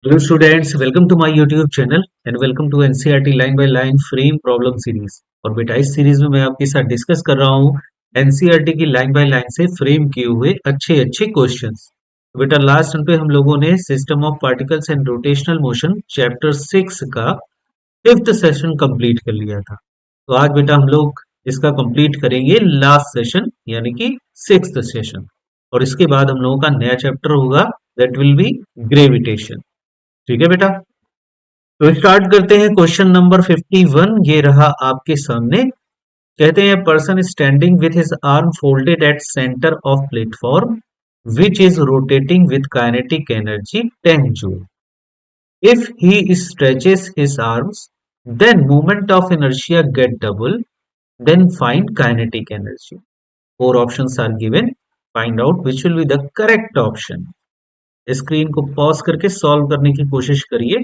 Hello students, welcome to my YouTube channel and welcome to NCERT line by line frame problem series. और बेटा इस series में मैं आपके साथ डिस्कस कर रहा हूँ एनसीईआरटी की लाइन बाय लाइन से फ्रेम किए हुए अच्छे अच्छे क्वेश्चंस। तो बेटा लास्ट टाइम पे हम लोगों ने system of particles and rotational motion chapter 6 का फिफ्थ सेशन कंप्लीट कर लिया था। तो आज बेटा हम लोग इसका कंप्लीट करेंगे लास्ट सेशन यानी कि सिक्स्थ सेशन। और इसके बाद हम लोगों का नया चैप्टर होगा दैट विल बी ग्रेविटेशन। ठीक है बेटा, तो स्टार्ट करते हैं क्वेश्चन नंबर 51। ये रहा आपके सामने। कहते हैं person standing with his arm folded at centre of platform which is rotating with kinetic energy 10 joule. If he stretches his arms then moment of inertia get double, then find kinetic energy. Four options are given. Find out which will be the correct option. Screen को pause करके solve करने की कोशिश करिए।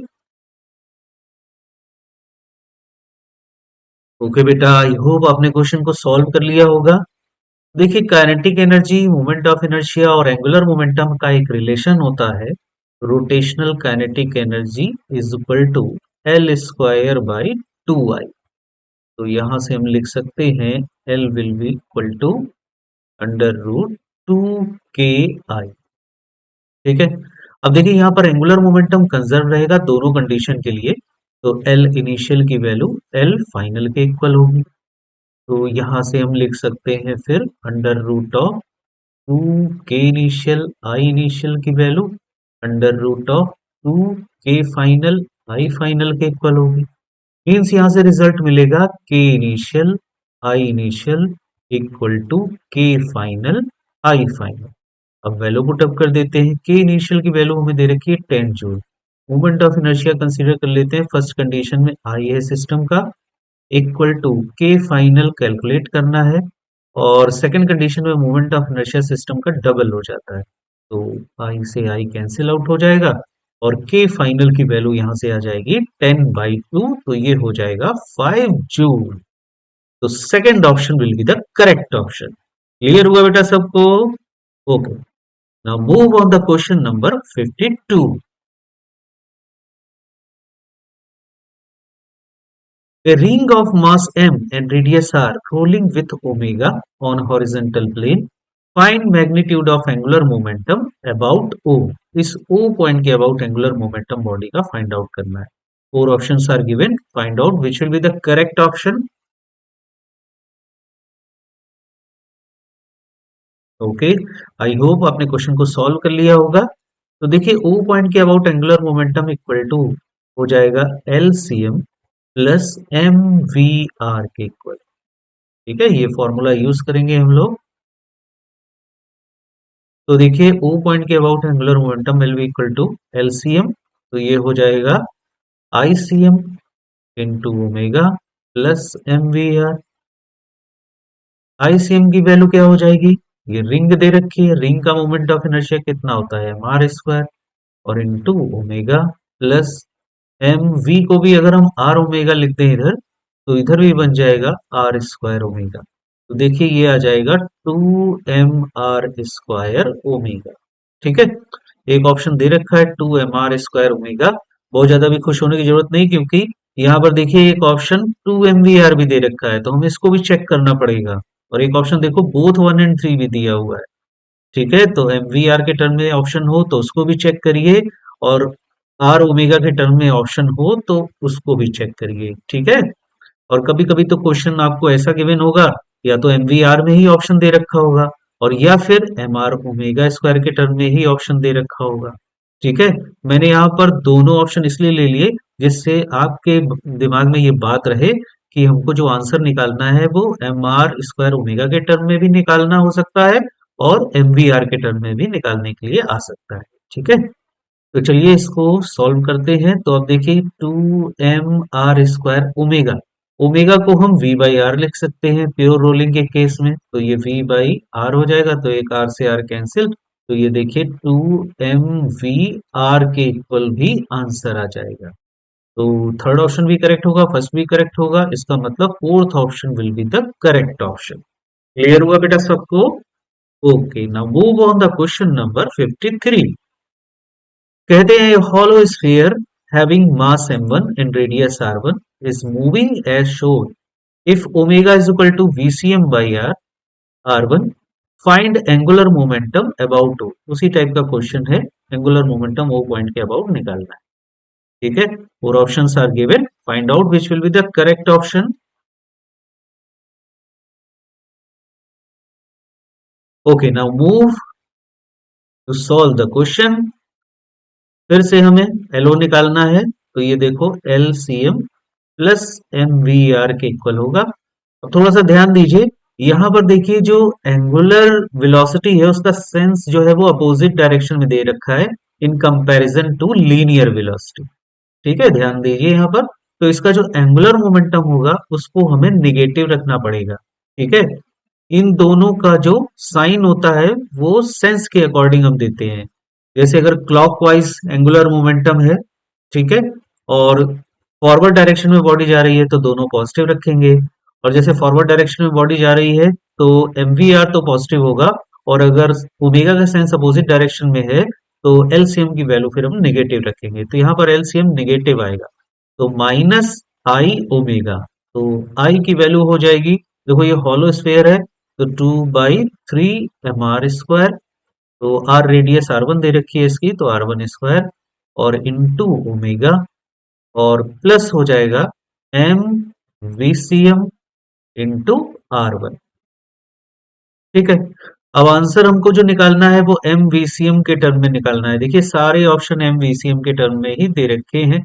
Okay बेटा, I hope आपने question को solve कर लिया होगा। देखिए kinetic energy, moment of inertia और एंगुलर मोमेंटम का एक रिलेशन होता है। Rotational kinetic energy is equal to L square by 2 I. तो यहां से हम लिख सकते हैं L will be equal to under root 2 k i। ठीक है, अब देखिए यहाँ पर एंगुलर मोमेंटम कंजर्व रहेगा दोनों कंडीशन के लिए। तो एल इनिशियल की वैल्यू एल फाइनल के इक्वल होगी। तो यहाँ से हम लिख सकते हैं फिर under root of 2 k initial की value under root of 2 k final I final के इक्वल होगी। मीन्स यहाँ से रिजल्ट मिलेगा K initial I initial equal to K final I final. अब वैल्यू पुट अप कर देते हैं। के इनिशियल की वैल्यू हमें दे रखी है 10 joule. Movement of inertia consider कर लेते हैं। फर्स्ट कंडीशन में आई है सिस्टम का, equal to K final calculate करना है। और सेकंड कंडीशन में मोमेंट ऑफ इनर्शिया सिस्टम का डबल हो जाता है। तो आई से आई कैंसिल आउट हो जाएगा और के फाइनल की वैल्यू यहां से आ जाएगी 10/2। तो ये हो जाएगा 5 जूल। तो second option will be the correct option. Clear हुआ बेटा सबको? Okay, now move on the question number 52। A ring of mass m and radius r rolling with omega on horizontal plane. Find magnitude of angular momentum about O. इस O point के about angular momentum body का find out करना है। Four options are given, find out which will be the correct option. Okay, I hope आपने question को solve कर लिया होगा। तो देखिए O पॉइंट के about angular momentum equal to हो जाएगा LCM प्लस MVR के इक्वल। ठीक है, ये फॉर्मूला यूज करेंगे हम लोग। तो देखिए O पॉइंट के about angular momentum will be equal to LCM। तो ये हो जाएगा ICM into omega plus MVR। ICM की वैल्यू क्या हो जाएगी? ये रिंग दे रखी है, रिंग का मोमेंट ऑफ इनर्शिया कितना होता है mr स्क्वायर और इंटू ओमेगा प्लस MV को भी अगर हम R ओमेगा लिखते हैं इधर, तो इधर भी बन जाएगा R स्क्वायर ओमेगा। तो देखिए ये आ जाएगा 2mr स्क्वायर ओमेगा। ठीक है, एक ऑप्शन दे रखा है 2mr स्क्वायर ओमेगा। बहुत ज्यादा भी खुश होने की जरूरत नहीं, क्योंकि यहाँ पर देखिए एक ऑप्शन 2mvr भी दे रखा है, तो हमें इसको भी चेक करना पड़ेगा। और एक ऑप्शन देखो बोथ 1 और 3 भी दिया हुआ है। ठीक है, तो MVR के टर्म में ऑप्शन हो तो उसको भी चेक करिए, और R ओमेगा के टर्म में ऑप्शन हो तो उसको भी चेक करिए। ठीक है, और कभी कभी तो क्वेश्चन आपको ऐसा गिवन होगा, या तो MVR में ही ऑप्शन दे रखा होगा और या फिर MR ओमेगा स्क्वायर के टर्म में ही ऑप्शन दे रखा होगा। ठीक है, मैंने यहाँ पर दोनों ऑप्शन इसलिए ले लिए जिससे आपके दिमाग में ये बात रहे कि हमको जो आंसर निकालना है वो MR स्क्वायर ओमेगा के टर्म में भी निकालना हो सकता है और MVR के टर्म में भी निकालने के लिए आ सकता है। ठीक है, तो चलिए इसको सॉल्व करते हैं। तो अब देखिए 2mr स्क्वायर ओमेगा, ओमेगा को हम v बाई आर लिख सकते हैं प्योर रोलिंग के केस में। तो ये v बाई आर हो जाएगा, तो एक r से r कैंसिल। तो ये देखिए 2mvr के इक्वल भी आंसर आ जाएगा। तो थर्ड ऑप्शन भी करेक्ट होगा, फर्स्ट भी करेक्ट होगा, इसका मतलब fourth option will be the correct option. Clear हुआ बेटा सबको? Okay, now move on the question number 53। कहते हैं hollow sphere having mass m1 and radius r1 is moving as shown if omega is equal to vcm by r1 find angular momentum about o। उसी type का question है, angular momentum O point के about निकालना है। ठीक है, और options are given, find out which will be the correct option. Okay, now move to solve the question. फिर से हमें एलओ निकालना है, तो ये देखो LCM plus M V R के इक्वल होगा। अब थोड़ा सा ध्यान दीजिए, यहां पर देखिए जो एंगुलर वेलोसिटी है उसका सेंस जो है वो अपोजिट डायरेक्शन में दे रखा है in comparison to linear velocity. ठीक है, ध्यान दीजिए यहाँ पर। तो इसका जो एंगुलर मोमेंटम होगा उसको हमें निगेटिव रखना पड़ेगा। ठीक है, इन दोनों का जो साइन होता है वो सेंस के अकॉर्डिंग हम देते हैं। जैसे अगर क्लॉकवाइज एंगुलर मोमेंटम है, ठीक है, और फॉरवर्ड डायरेक्शन में बॉडी जा रही है तो दोनों पॉजिटिव रखेंगे। और जैसे फॉरवर्ड डायरेक्शन में बॉडी जा रही है तो एमवीआर तो पॉजिटिव होगा, और अगर ओमेगा का सेंस अपोजिट डायरेक्शन में है तो एलसीएम की वैल्यू फिर हम निगेटिव रखेंगे। तो यहाँ पर एलसीएम निगेटिव आएगा, तो माइनस आई ओमेगा। तो आई की वैल्यू हो जाएगी, देखो ये हॉलो स्फेयर है तो 2/3 mr स्क्वायर, तो आर रेडियस R1 दे रखी है इसकी, तो R1 स्क्वायर और इंटू ओमेगा, और प्लस हो जाएगा एम वीसीएम इंटू R1। ठीक है, अब आंसर हमको जो निकालना है वो एम वीसीएम के टर्म में निकालना है। देखिए सारे ऑप्शन एम वीसीएम के टर्म में ही दे रखे हैं,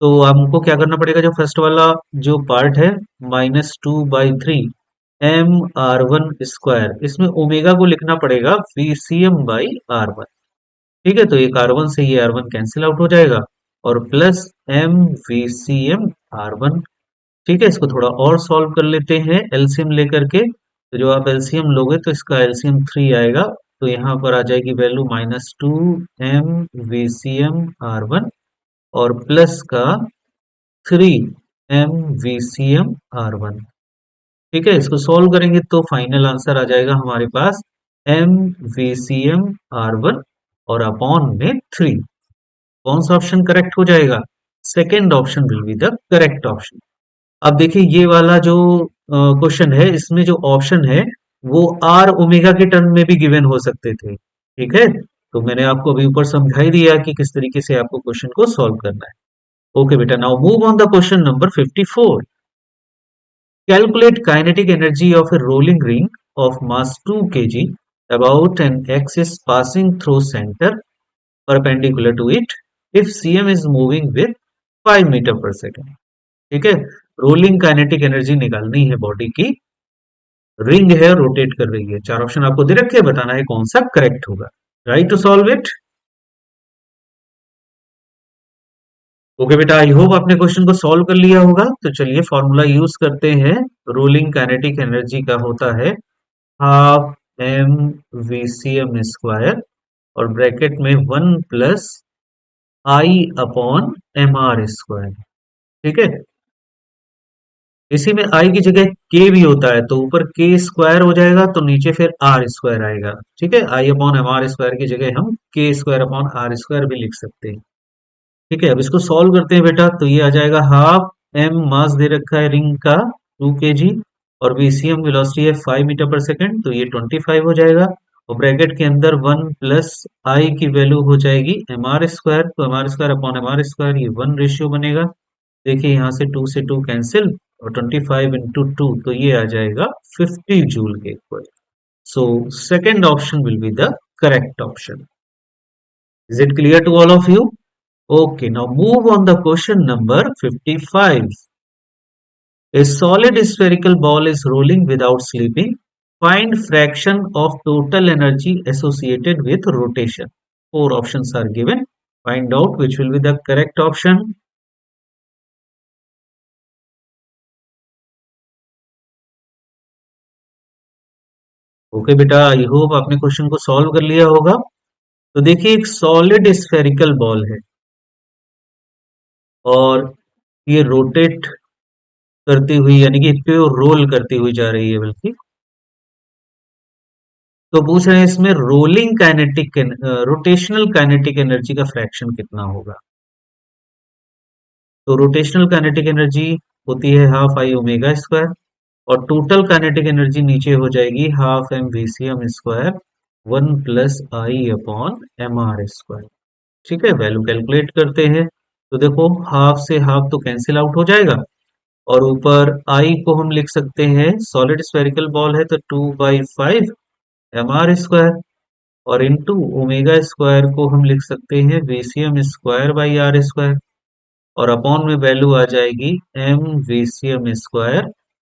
तो हमको क्या करना पड़ेगा, जो फर्स्ट वाला जो पार्ट है -2/3 mr1 स्क्वायर, इसमें ओमेगा को लिखना पड़ेगा vcm बाई r1। ठीक है, तो एक r1 से ये r1 कैंसिल आउट हो जाएगा, और प्लस एम vcm r1। ठीक है, इसको थोड़ा और सॉल्व कर लेते हैं एलसीएम लेकर के। तो जो आप एलसीएम लोगे तो इसका एलसीएम 3 आएगा, तो यहाँ पर आ जाएगी वैल्यू -2 एम vcm r1 और प्लस का 3 एम वीसीएम R1। ठीक है, इसको सॉल्व करेंगे तो फाइनल आंसर आ जाएगा हमारे पास एम वीसीएम R1 और अपॉन में 3। कौन सा ऑप्शन करेक्ट हो जाएगा? Second option will be the correct option. अब देखिए ये वाला जो क्वेश्चन है, इसमें जो ऑप्शन है वो आर ओमेगा के टर्म में भी गिवन हो सकते थे। ठीक है, तो मैंने आपको अभी ऊपर समझा ही दिया कि किस तरीके से आपको क्वेश्चन को सॉल्व करना है। Okay, beta. Now move on the question number 54. Calculate kinetic energy of a rolling ring of mass 2 kg about an axis passing through center perpendicular to it if cm is moving with 5 metre पर second. ठीक है, rolling kinetic energy निकालनी है body की, ring है rotate कर रही है। चार ऑप्शन आपको दे रखे हैं, बताना है कौन सा करेक्ट होगा। Right to solve it. Okay बेटा, आई होप आपने क्वेश्चन को सॉल्व कर लिया होगा। तो चलिए फॉर्मूला यूज करते हैं। रोलिंग काइनेटिक एनर्जी का होता है half M V C M square और ब्रैकेट में 1 plus I upon M R square. ठीक है, इसी में आई की जगह के भी होता है, तो ऊपर के स्क्वायर हो जाएगा तो नीचे फिर आर स्क्वायर आएगा। ठीक है, आई अपॉन एम आर स्क्वायर की जगह हम के स्क्वायर अपॉन आर स्क्वायर भी लिख सकते हैं। ठीक है, अब इसको सॉल्व करते हैं बेटा, तो ये आ जाएगा हाफ एम मास दे रखा है रिंग का 2 kg, और वीसीएम वेलोसिटी है 5 मीटर पर सेकेंड, तो ये 25 हो जाएगा। और ब्रैकेट के अंदर 1 प्लस आई की वैल्यू हो जाएगी एम आर स्क्वायर, तो M R square upon M R square ये 1 रेशियो बनेगा। देखिए यहाँ से 2 से 2 कैंसिल, और 25 इंटू 2 तो ये आ जाएगा 50 जूल के equal. So second option will be the correct option. Is it clear to all of you? Okay, now move on the question number 55. A solid spherical ball is rolling without slipping. Find fraction of total energy associated with rotation. Four options are given. Find out which will be the correct option. Okay बेटा, I hope आपने question को solve कर लिया होगा। तो देखिए एक solid spherical ball है और ये रोटेट करती हुई, यानी कि इस पे रोल करती हुई जा रही है, बल्कि तो पूछ रहे हैं इसमें rolling kinetic rotational kinetic energy का फ्रैक्शन कितना होगा। तो रोटेशनल काइनेटिक एनर्जी होती है हाफ आई ओमेगा स्क्वायर, और टोटल काइनेटिक एनर्जी नीचे हो जाएगी half M V C M square 1 + I/mr²। ठीक है, वैल्यू कैलकुलेट करते हैं। तो देखो हाफ से हाफ तो कैंसिल आउट हो जाएगा, और ऊपर आई को हम लिख सकते हैं, सॉलिड स्फेरिकल बॉल है तो 2/5 mr², और इंटू ओमेगा स्क्वायर को हम लिख सकते हैं VCm² / r², और अपॉन में वैल्यू आ जाएगी एम VCm²,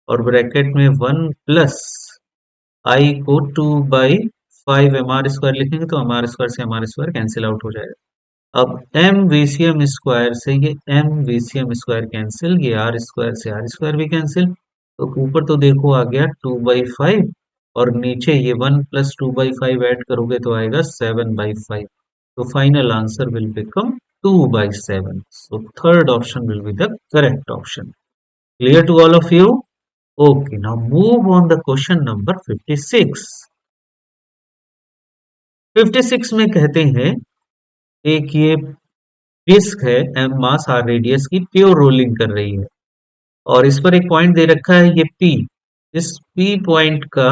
और ब्रैकेट में 1 + I को 2/5 mr² लिखेंगे तो mr² से mr² कैंसिल आउट हो जाएगा। अब एम वीसीएम स्क्वायर से ये एम वीसीएम स्क्वायर कैंसिल, ये आर स्क्वायर से आर स्क्वायर भी कैंसिल, तो ऊपर तो देखो आ गया 2/5, और नीचे ये 1 + 2/5 ऐड करोगे तो आएगा 7/5। तो final answer will become 2/7। So third option will be the correct option. Clear to all of you? Okay, now move on the question number 56। 56 में कहते हैं एक ये डिस्क है एम मास आर रेडियस की, प्योर रोलिंग कर रही है, और इस पर एक पॉइंट दे रखा है ये पी। इस पी पॉइंट का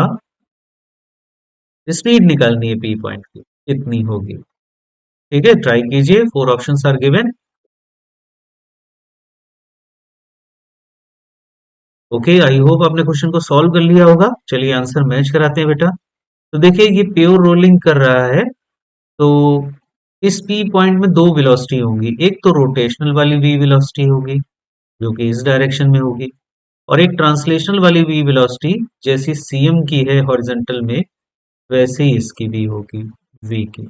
स्पीड निकालनी है, पी पॉइंट की कितनी होगी। ठीक है, ट्राई कीजिए, 4 options are given. Okay, I hope आपने क्वेश्चन को सॉल्व कर लिया होगा। चलिए आंसर मैच कराते हैं बेटा। तो देखिए ये प्योर रोलिंग कर रहा है, तो इस पी पॉइंट में दो वेलोसिटी होंगी, एक तो रोटेशनल वाली वी वेलोसिटी होगी जो कि इस डायरेक्शन में होगी, और एक ट्रांसलेशनल वाली वी वेलोसिटी जैसी सीएम की है हॉरिजॉन्टल में, वैसे ही इसकी भी होगी वी की।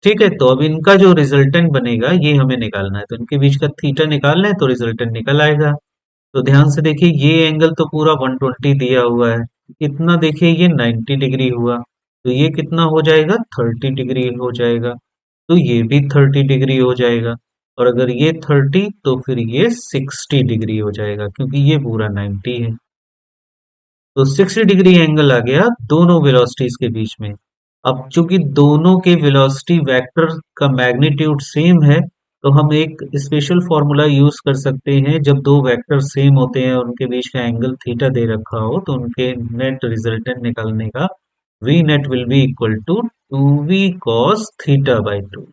ठीक है, तो अब इनका जो रिजल्टेंट बनेगा ये हमें निकालना है, तो इनके बीच का थीटा निकालना है तो रिजल्टेंट निकल आएगा। तो ध्यान से देखिए ये एंगल तो पूरा 120 दिया हुआ है, इतना देखिए ये 90 डिग्री हुआ, तो ये कितना हो जाएगा 30 डिग्री हो जाएगा, तो ये भी 30 डिग्री हो जाएगा, और अगर ये 30 तो फिर ये 60 डिग्री हो जाएगा क्योंकि ये पूरा 90 है। तो 60 डिग्री एंगल आ गया दोनों वेलोसिटीज के बीच में। अब चूंकि दोनों के वेलोसिटी वेक्टर का मैग्नीट्यूड सेम है, तो हम एक स्पेशल फॉर्मूला यूज कर सकते हैं। जब दो वेक्टर सेम होते हैं और उनके बीच का एंगल थीटा दे रखा हो, तो उनके नेट रिजल्टेंट निकालने का V net will be equal to 2v cos θ/2।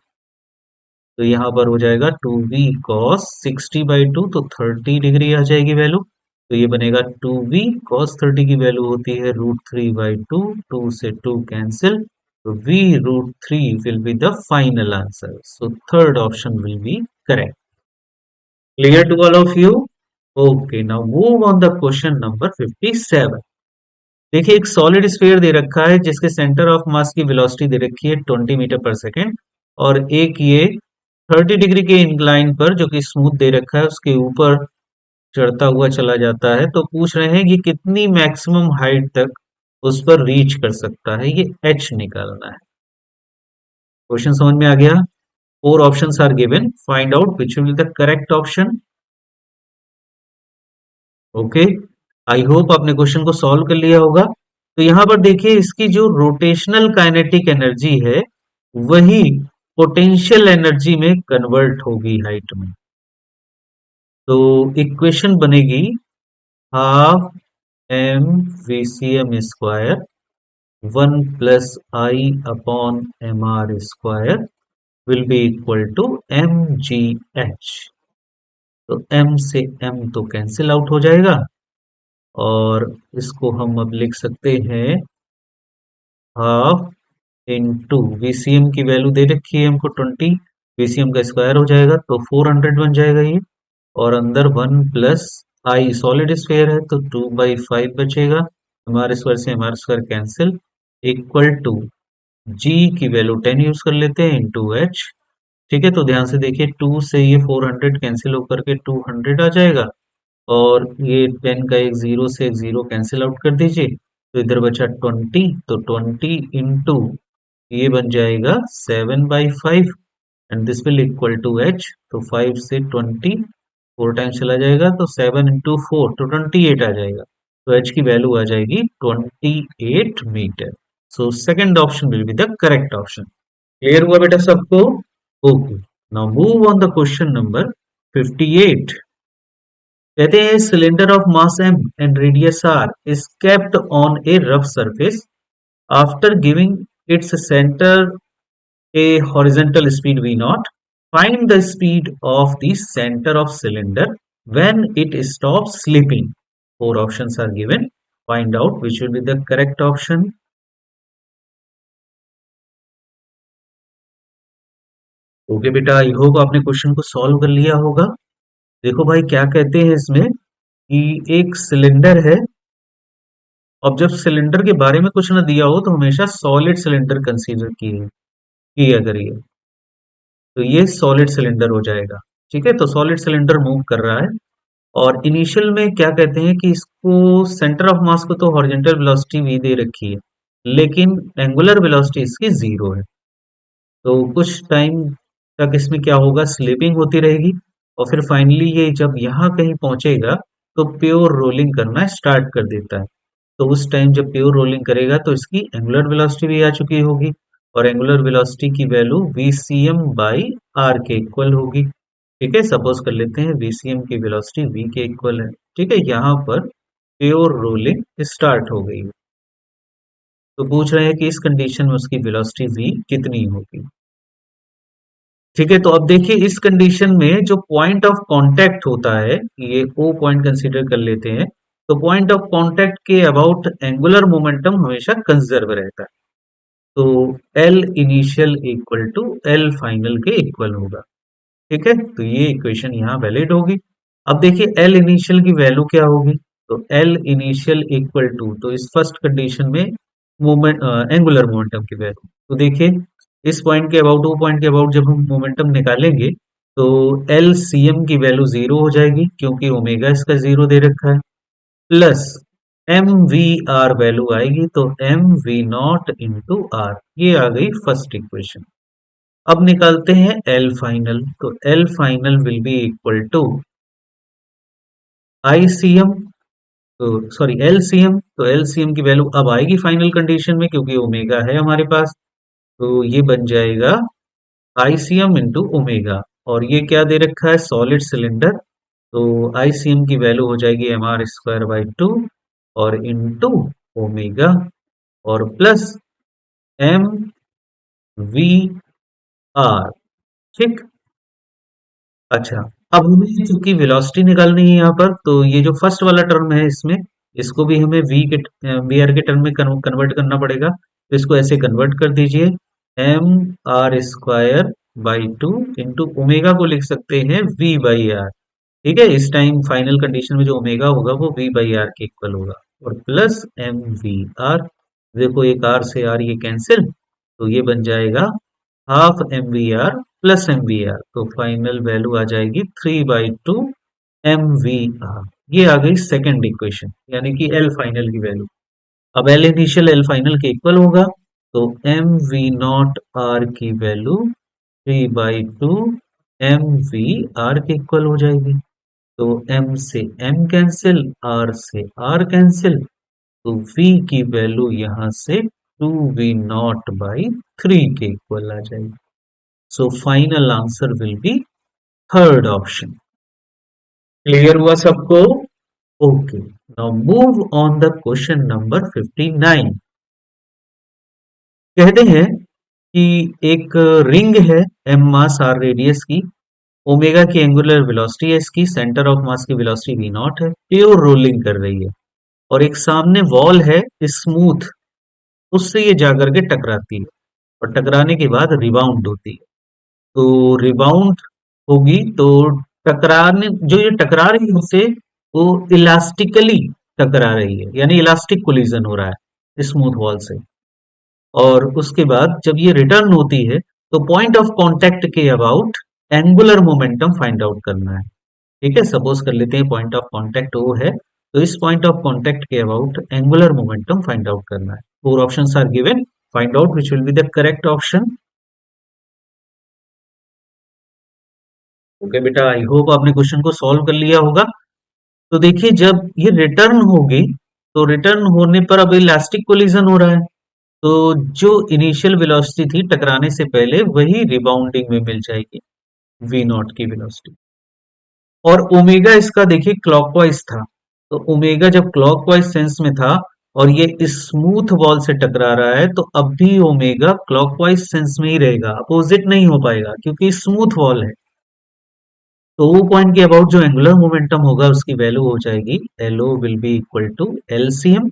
तो यहाँ पर हो जाएगा 2v cos 60/2, तो 30 डिग्री आ जाएगी वैल्यू। तो ये बनेगा 2v cos 30 की वैल्यू होती है √3/2, 2 से 2 कैंसिल, तो v√3 will be the final answer. So third option will be correct. Clear to all of you? Okay, now move on the question number 57। देखिए एक सॉलिड स्फीयर दे रखा है जिसके सेंटर ऑफ मास की वेलोसिटी दे रखी है 20 metre पर second, और एक ये 30 डिग्री के इंक्लाइन पर जो कि स्मूथ दे रखा है उसके ऊपर चढ़ता हुआ चला जाता है। तो पूछ रहे हैं कि कितनी मैक्सिमम हाइट तक उस पर रीच कर सकता है, ये एच निकालना है। क्वेश्चन समझ में आ गया? 4 options are given, find out which will be the correct option. Okay, I hope आपने क्वेश्चन को सॉल्व कर लिया होगा। तो यहां पर देखिए इसकी जो रोटेशनल काइनेटिक एनर्जी है वही पोटेंशियल एनर्जी में कन्वर्ट होगी हाइट में। तो इक्वेशन बनेगी half M VCm² 1 + I/mr² will be equal to mgh। तो m से m तो कैंसिल आउट हो जाएगा, और इसको हम अब लिख सकते हैं हाफ इंटू VCm की वैल्यू दे रखी है हमको 20, VCm का स्क्वायर हो जाएगा तो 400 बन जाएगा ये, और अंदर 1 + I, सॉलिड स्फीयर है तो 2/5 बचेगा, हमारे स्क्वायर से हमारा स्क्वायर कैंसिल, इक्वल टू जी की वैल्यू 10 यूज कर लेते हैं इंटू एच। ठीक है, तो ध्यान से देखिए 2 से ये 400 कैंसिल होकर के 200 आ जाएगा, और ये 10 का एक जीरो से एक जीरो कैंसिल आउट कर दीजिए, तो इधर बचा 20, तो 20 इंटू ये बन जाएगा 7/5, and this will equal to H. तो 5 से 20 4 टाइम्स चला जाएगा, तो 7 × 4 तो 28 आ जाएगा, तो एच की वैल्यू आ जाएगी 28 metre. So second option will be the correct option. Clear हुआ बेटा सबको? Okay. Now move on the question number 58. कहते हैं cylinder of mass m and radius r is kept on a rough surface after giving its center a horizontal speed v naught. Find the speed of the center of cylinder when it stops slipping. Four options are given. Find out which will be the correct option. Okay बेटा, I hope आपने question को solve कर लिया होगा। देखो भाई क्या कहते हैं इसमें कि एक सिलेंडर है। अब जब सिलेंडर के बारे में कुछ ना दिया हो तो हमेशा सॉलिड सिलेंडर कंसीडर किया करिए। तो ये सॉलिड सिलेंडर हो जाएगा। ठीक है, तो सॉलिड सिलेंडर मूव कर रहा है और इनिशियल में क्या कहते हैं कि इसको सेंटर ऑफ मास को तो हॉरिजॉन्टल वेलोसिटी v दे रखी है, लेकिन एंगुलर वेलोसिटी इसकी 0 है। तो कुछ टाइम तक इसमें क्या होगा, स्लिपिंग होती रहेगी और फिर फाइनली ये जब यहाँ कहीं पहुंचेगा तो प्योर रोलिंग करना स्टार्ट कर देता है। तो उस टाइम जब प्योर रोलिंग करेगा तो इसकी एंगुलर वेलोसिटी भी आ चुकी होगी और एंगुलर वेलोसिटी की वैल्यू VCM बाई आर के इक्वल होगी। ठीक है, सपोज कर लेते हैं VCM की वेलोसिटी v के इक्वल है। ठीक है, यहाँ पर प्योर रोलिंग स्टार्ट हो गई। तो पूछ रहे हैं कि इस कंडीशन में उसकी वेलोसिटी v कितनी होगी। ठीक है, तो अब देखिए इस कंडीशन में जो पॉइंट ऑफ कांटेक्ट होता है, ये ओ पॉइंट कंसीडर कर लेते हैं। तो पॉइंट ऑफ कांटेक्ट के अबाउट एंगुलर मोमेंटम हमेशा कंजर्व रहता है। तो L initial equal to L final के इक्वल होगा। ठीक है, तो ये इक्वेशन यहाँ वैलिड होगी। अब देखिए एल इनिशियल की वैल्यू क्या होगी। तो एल इनिशियल इक्वल टू, तो इस फर्स्ट कंडीशन में मोमेंट एंगुलर मोमेंटम की वैल्यू, तो देखिए इस पॉइंट के अबाउट वो पॉइंट के अबाउट जब हम मोमेंटम निकालेंगे तो एल सी एम की वैल्यू 0 हो जाएगी क्योंकि ओमेगा इसका 0 दे रखा है, plus M V R value आएगी तो M V not into R. ये आ गई फर्स्ट इक्वेशन। अब निकालते हैं एल फाइनल। तो L final will be equal to I C M, तो सॉरी एलसीएम। तो एलसीएम की वैल्यू अब आएगी फाइनल कंडीशन में क्योंकि ओमेगा है हमारे पास। तो ये बन जाएगा आईसीएम इंटू ओमेगा, और ये क्या दे रखा है, सॉलिड सिलेंडर। तो आईसीएम की वैल्यू हो जाएगी एम आर स्क्वायर बाई 2 और इंटू ओमेगा और प्लस एम वी आर। ठीक, अच्छा, अब हमें चूंकि वेलोसिटी निकालनी है यहाँ पर, तो ये जो फर्स्ट वाला टर्म है इसमें, इसको भी हमें वी आर के टर्म में कन्वर्ट करना पड़ेगा। तो इसको ऐसे कन्वर्ट कर दीजिए, M R square by 2 into omega को लिख सकते हैं वी बाई आर। ठीक है, इस टाइम फाइनल कंडीशन में जो ओमेगा होगा वो वी बाई आर के इक्वल होगा और प्लस एम वी आर। देखो एक आर से आर ये कैंसिल, तो ये बन जाएगा half M V R plus M V R. तो फाइनल वैल्यू आ जाएगी 3/2 एम वी आर। ये आ गई सेकेंड इक्वेशन, यानी कि एल फाइनल की वैल्यू। अब एल इनिशियल एल फाइनल के इक्वल होगा, तो एम वी नॉट आर की वैल्यू 3/2 एम वी आर के इक्वल हो जाएगी। तो m से m कैंसिल, r से r कैंसिल, तो v की वैल्यू यहां से 2v0/3 के इक्वल आ जाएगी। So final answer will be third option. Clear हुआ सबको? Okay, now move on the question number 59। कहते हैं कि एक रिंग है m मास r रेडियस की, ओमेगा की एंगुलर वेलोसिटी है इसकी, सेंटर ऑफ मास की वेलोसिटी v नॉट है, प्योर रोलिंग कर रही है और एक सामने वॉल है स्मूथ, उससे ये जाकर के टकराती है और टकराने के बाद रिबाउंड होती है। तो रिबाउंड होगी तो टकराने, जो ये टकरा रही है उससे, वो इलास्टिकली टकरा रही है, यानी इलास्टिक कोलिजन हो रहा है स्मूथ वॉल से। और उसके बाद जब ये रिटर्न होती है तो पॉइंट ऑफ कांटेक्ट के about angular momentum find out करना है। ठीक है, सपोज कर लेते हैं पॉइंट ऑफ कांटेक्ट O है, तो इस पॉइंट ऑफ कांटेक्ट के about angular momentum find out करना है। Four options are given, find out which will be the correct option. Okay बेटा, आई होप आपने क्वेश्चन को सॉल्व कर लिया होगा। तो देखिए जब ये रिटर्न होगी तो रिटर्न होने पर अब इलास्टिक कोलिजन हो रहा है, तो जो इनिशियल वेलोसिटी थी टकराने से पहले वही रिबाउंडिंग में मिल जाएगी, वी नॉट की वेलोसिटी। और ओमेगा इसका देखिए क्लॉकवाइज था, तो ओमेगा जब क्लॉकवाइज सेंस में था और ये स्मूथ वॉल से टकरा रहा है, तो अब भी ओमेगा क्लॉकवाइज सेंस में ही रहेगा, अपोजिट नहीं हो पाएगा क्योंकि स्मूथ वॉल है। तो वो पॉइंट के अबाउट जो एंगुलर मोमेंटम होगा उसकी वैल्यू हो जाएगी LO will be equal to LCM।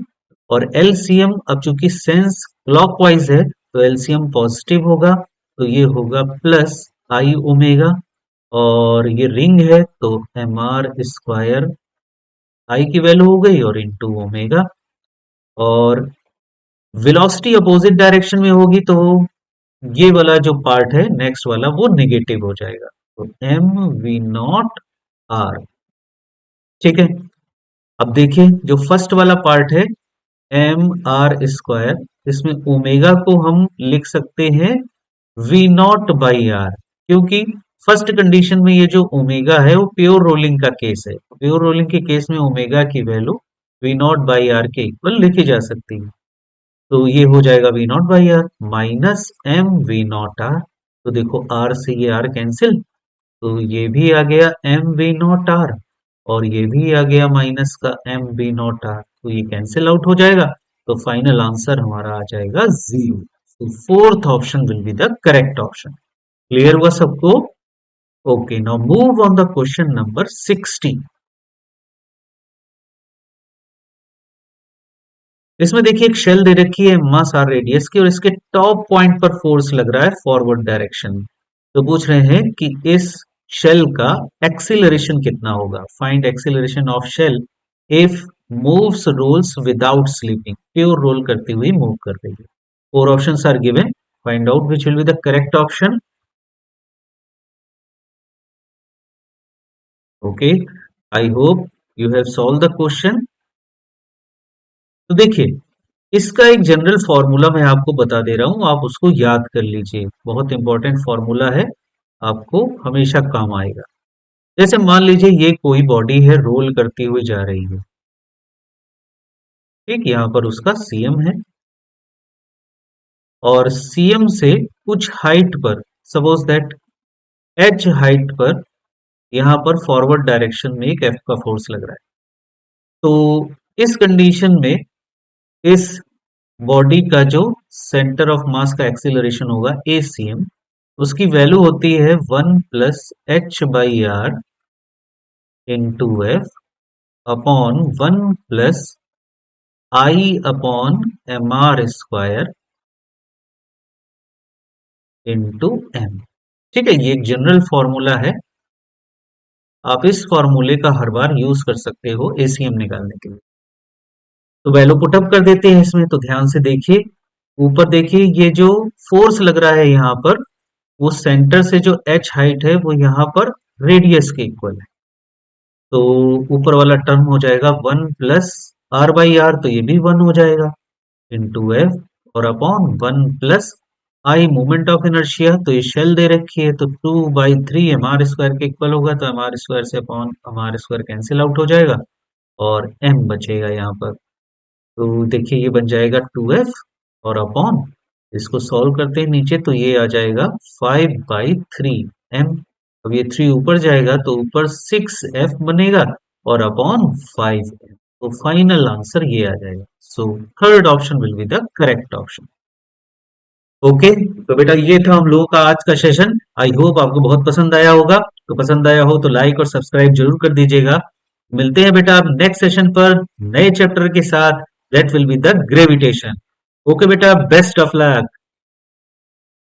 और LCM अब चूंकि सेंस क्लॉकवाइज है तो LCM पॉजिटिव होगा, तो ये होगा प्लस आई ओमेगा। और ये रिंग है तो MR² आई की वैल्यू हो गई और इनटू ओमेगा। और वेलोसिटी अपोजिट डायरेक्शन में होगी तो ये वाला जो पार्ट है नेक्स्ट वाला वो नेगेटिव हो जाएगा, तो MV0R। ठीक है, अब देखिए जो फर्स्ट वाला पार्ट है MR², इसमें ओमेगा को हम लिख सकते हैं V0/R, क्योंकि फर्स्ट कंडीशन में ये जो ओमेगा है वो प्योर रोलिंग का केस है। प्योर रोलिंग के केस में ओमेगा की वैल्यू V0/R के इक्वल लिखी जा सकती है। तो ये हो जाएगा V0/R माइनस MV0R। तो देखो R से ये R कैंसिल, तो ये भी आ गया MV0R और ये भी आ गया माइनस का MV0R, तो ये कैंसिल आउट हो जाएगा। तो फाइनल आंसर हमारा आ जाएगा 0। तो fourth option will be the correct option. Clear हुआ सबको? Okay, now move on the question number 60। इसमें देखिए एक शेल दे रखी है मास आर रेडियस की और इसके टॉप पॉइंट पर फोर्स लग रहा है फॉरवर्ड डायरेक्शन में। तो पूछ रहे हैं कि इस शेल का एक्सीलरेशन कितना होगा। Find acceleration of shell if moves rolls without slipping, pure roll करती हुई मूव कर रही है। Four options are given, find out which will be the correct option. Okay, I hope you have solve the question. तो देखिए इसका एक general formula मैं आपको बता दे रहा हूं, आप उसको याद कर लीजिए, बहुत इंपॉर्टेंट फॉर्मूला है, आपको हमेशा काम आएगा। जैसे मान लीजिए ये कोई बॉडी है रोल करती हुई जा रही है, ठीक, यहाँ पर उसका CM है और CM से कुछ हाइट पर, सपोज दैट H हाइट पर, यहाँ पर फॉरवर्ड डायरेक्शन में एक F का फोर्स लग रहा है। तो इस कंडीशन में इस बॉडी का जो सेंटर ऑफ मास का एक्सीलरेशन होगा ACM, उसकी वैल्यू होती है 1+H/R into F upon 1+I/MR² into M। ठीक है, ये एक जनरल फॉर्मूला है, आप इस फॉर्मूले का हर बार यूज कर सकते हो ACM निकालने के लिए। तो वैल्यू पुटअप कर देते हैं इसमें, तो ध्यान से देखिए, ऊपर देखिए ये जो फोर्स लग रहा है यहाँ पर, वो सेंटर से जो H हाइट है वो यहाँ पर रेडियस के इक्वल है। तो ऊपर वाला टर्म हो जाएगा 1+R/R, तो ये भी 1 हो जाएगा इंटू F और upon 1+I moment of inertia, तो ये शेल दे रखी है तो 2/3 MR² के इक्वल होगा, तो MR² से अपॉन MR² कैंसिल आउट हो जाएगा और M बचेगा यहाँ पर। तो देखिए ये बन जाएगा 2F और अपॉन, इसको सॉल्व करते हैं नीचे तो ये आ जाएगा 5/3 M। अब ये 3 ऊपर जाएगा तो ऊपर 6F बनेगा और अपॉन 5M। तो फाइनल आंसर ये आ जाएगा। सो third option will be the correct option. Okay, तो बेटा ये था हम लोगों का आज का सेशन। आई होप आपको बहुत पसंद आया होगा। तो पसंद आया हो तो लाइक और सब्सक्राइब जरूर कर दीजिएगा। मिलते हैं बेटा अब नेक्स्ट सेशन पर नए चैप्टर के साथ, that will be the gravitation. Okay बेटा, बेस्ट ऑफ लक।